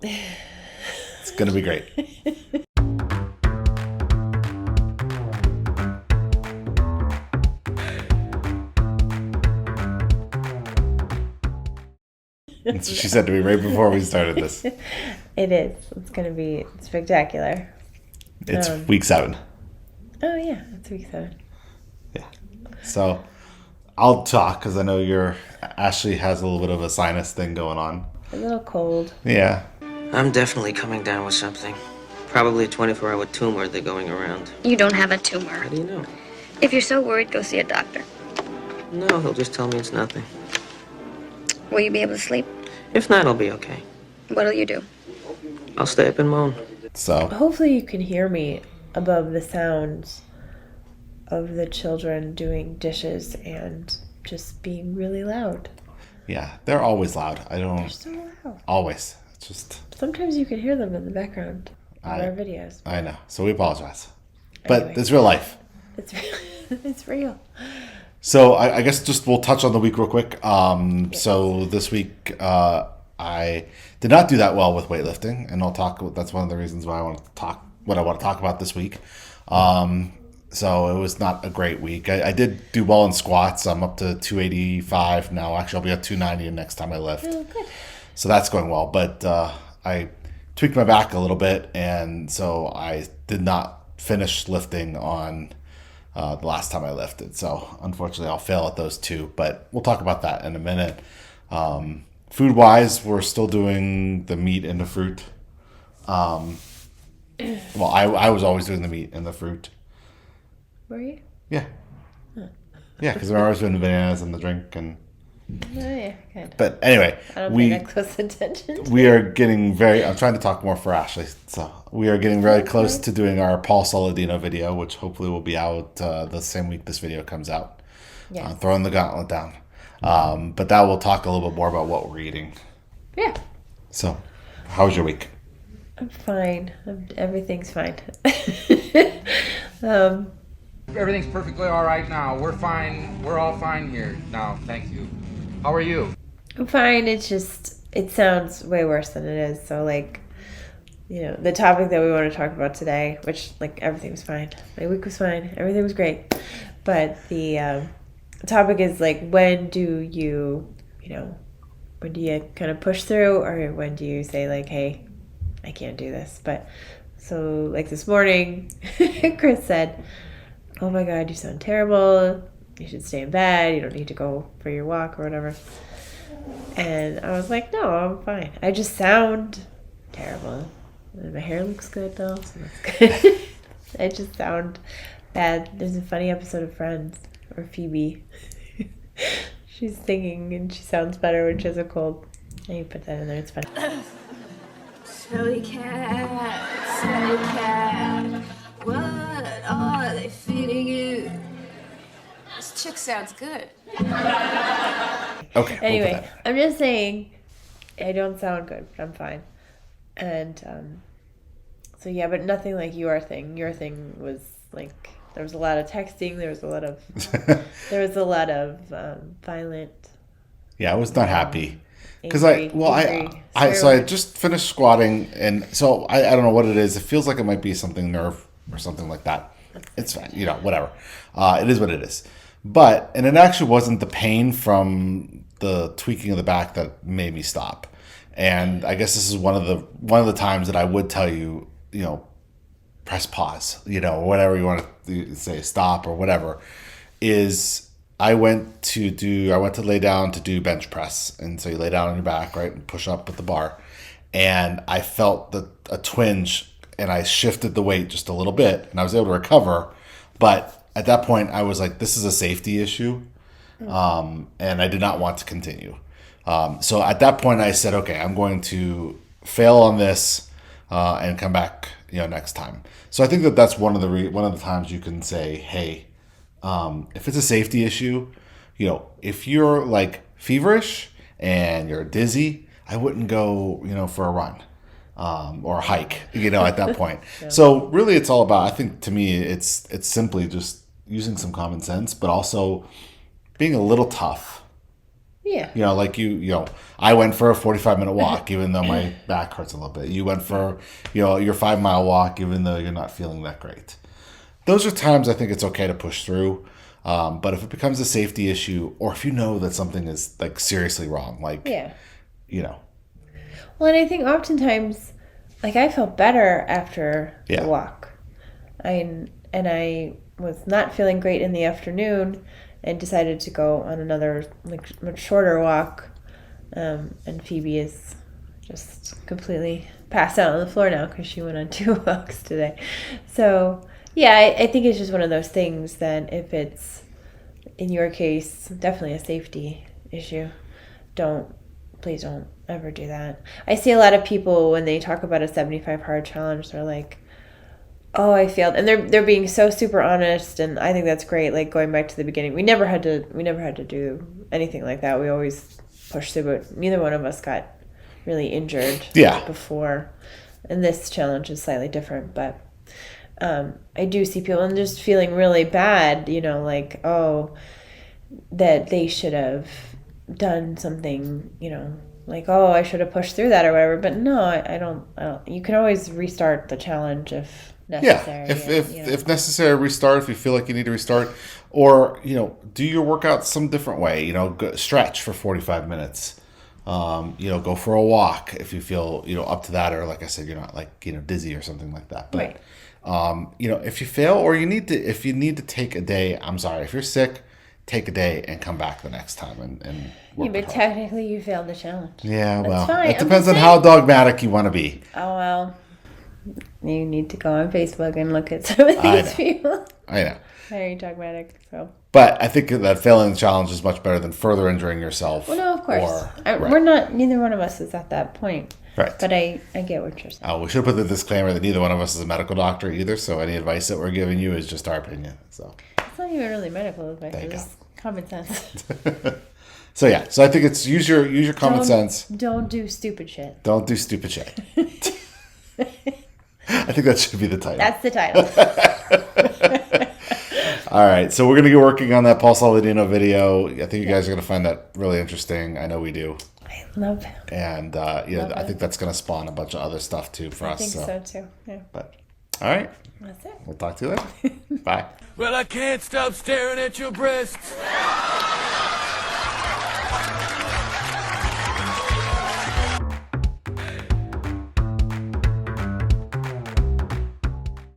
It's going to be great. That's what she said to me right before we started this. It is. It's going to be spectacular. It's week 7. Oh, yeah. It's week 7. Yeah. So I'll talk because I know Ashley has a little bit of a sinus thing going on. A little cold. Yeah. I'm definitely coming down with something. Probably a 24-hour tumor they're going around. You don't have a tumor. How do you know? If you're so worried, go see a doctor. No, he'll just tell me it's nothing. Will you be able to sleep? If not, I'll be okay. What'll you do? I'll stay up and moan. So Hopefully you can hear me above the sounds of the children doing dishes and just being really loud. yeah, they're always loud. They're so loud. Always. It's just, Sometimes you can hear them in the background of our videos. I know. So we apologize. But Anyway. it's real life. It's real. It's real. So I guess just we'll touch on the week real quick. So this week I did not do that well with weightlifting, and I'll talk. That's one of the reasons why I want to talk. What I want to talk about this week. So it was not a great week. I did do well in squats. I'm up to 285 now. Actually, I'll be at 290 next time I lift. Oh, good. So that's going well. But I tweaked my back a little bit, and so I did not finish lifting on the last time I lifted. So unfortunately, I'll fail at those two. But we'll talk about that in a minute. Food-wise, we're still doing the meat and the fruit. Well, I was always doing the meat and the fruit. Were you? Yeah. Yeah, because we're always doing the bananas and the drink. Oh, yeah. Good. But anyway, I don't pay that close attention. we are getting very, I'm trying to talk more for Ashley. So we are getting very close to doing our Paul Saladino video, which hopefully will be out the same week this video comes out. Yes. Throwing the gauntlet down. But that will talk a little bit more about what we're eating. Yeah. So, how was your week? I'm fine. Everything's fine. Everything's perfectly all right now. We're fine. We're all fine here now. Thank you. How are you? I'm fine. It's just, it sounds way worse than it is. So, like, you know, the topic that we want to talk about today, which, like, everything was fine. My week was fine. Everything was great. But the topic is, like, when do you kind of push through, or when do you say, like, hey, I can't do this? But, so, like, this morning, Chris said, oh my God, you sound terrible. You should stay in bed. You don't need to go for your walk or whatever. And I was like, no, I'm fine. I just sound terrible. And my hair looks good though, so that's good. I just sound bad. There's a funny episode of Friends where Phoebe, she's singing and she sounds better when she has a cold. And you put that in there, it's funny. Smelly cat, what are they feeding you? This chick sounds good. Okay. Anyway, I'm just saying, I don't sound good, but I'm fine. And so yeah, but nothing like your thing. Your thing was like, there was a lot of texting. There was a lot of violent. Yeah, I was not happy. Because angry I swear just finished squatting, and so I don't know what it is. It feels like it might be something nerve or something like that. It's fine, whatever. It is what it is. And it actually wasn't the pain from the tweaking of the back that made me stop. And I guess this is one of the times that I would tell you, press pause, or whatever you want to say, stop or whatever, is I went to lay down to do bench press. And so you lay down on your back, right, and push up with the bar. And I felt a twinge, and I shifted the weight just a little bit, and I was able to recover. But at that point, I was like, this is a safety issue. And I did not want to continue. So at that point, I said, okay, I'm going to fail on this and come back, next time. So I think that's one of the times you can say, hey, if it's a safety issue, if you're like feverish and you're dizzy, I wouldn't go, for a run or a hike, at that point. Yeah. So really, it's all about, I think to me, it's simply just using some common sense, but also being a little tough. Yeah. You know, like I went for a 45-minute walk, even though my back hurts a little bit. You went for, your 5-mile walk, even though you're not feeling that great. Those are times I think it's okay to push through. But if it becomes a safety issue, or if you know that something is like seriously wrong, like, Yeah. Well, and I think oftentimes, like, I felt better after Yeah. the walk. I was not feeling great in the afternoon and decided to go on another, like, much shorter walk. And Phoebe is just completely passed out on the floor now because she went on 2 walks today. So, yeah, I think it's just one of those things that if it's, in your case, definitely a safety issue, please don't ever do that. I see a lot of people when they talk about a 75 hard challenge, they're like, oh, I failed. And they're being so super honest, and I think that's great. Like, going back to the beginning, we never had to do anything like that. We always pushed through, but neither one of us got really injured before. And this challenge is slightly different, but I do see people and just feeling really bad, like, oh, that they should have done something, like, oh, I should have pushed through that or whatever. But no, I don't. You can always restart the challenge if necessary. Yeah, if necessary, restart if you feel like you need to restart, or do your workout some different way. Stretch for 45 minutes. Go for a walk if you feel up to that, or like I said, you're not like dizzy or something like that. But right. If you fail or if you need to take a day, I'm sorry, if you're sick, take a day and come back the next time and work but it hard. technically you failed the challenge. Yeah, That's well, fine. it depends on how dogmatic you want to be. Oh, well, you need to go on Facebook and look at some of these people. I know. Very dogmatic, so. But I think that failing the challenge is much better than further injuring yourself. Well, no, of course. Right. We're not, neither one of us is at that point. Right. But I get what you're saying. We should put the disclaimer that neither one of us is a medical doctor either, so any advice that we're giving you is just our opinion. So It's not even really medical advice, There you it's just common sense. So I think it's use your common sense. Don't do stupid shit. Don't do stupid shit. I think that should be the title. That's the title. All right, so we're going to get working on that Paul Saladino video. I think you guys are going to find that really interesting. I know we do. I love him. And, I think that's going to spawn a bunch of other stuff, too, for I us. think so too. Yeah. But, all right. That's it. We'll talk to you later. Bye. Well, I can't stop staring at your breasts.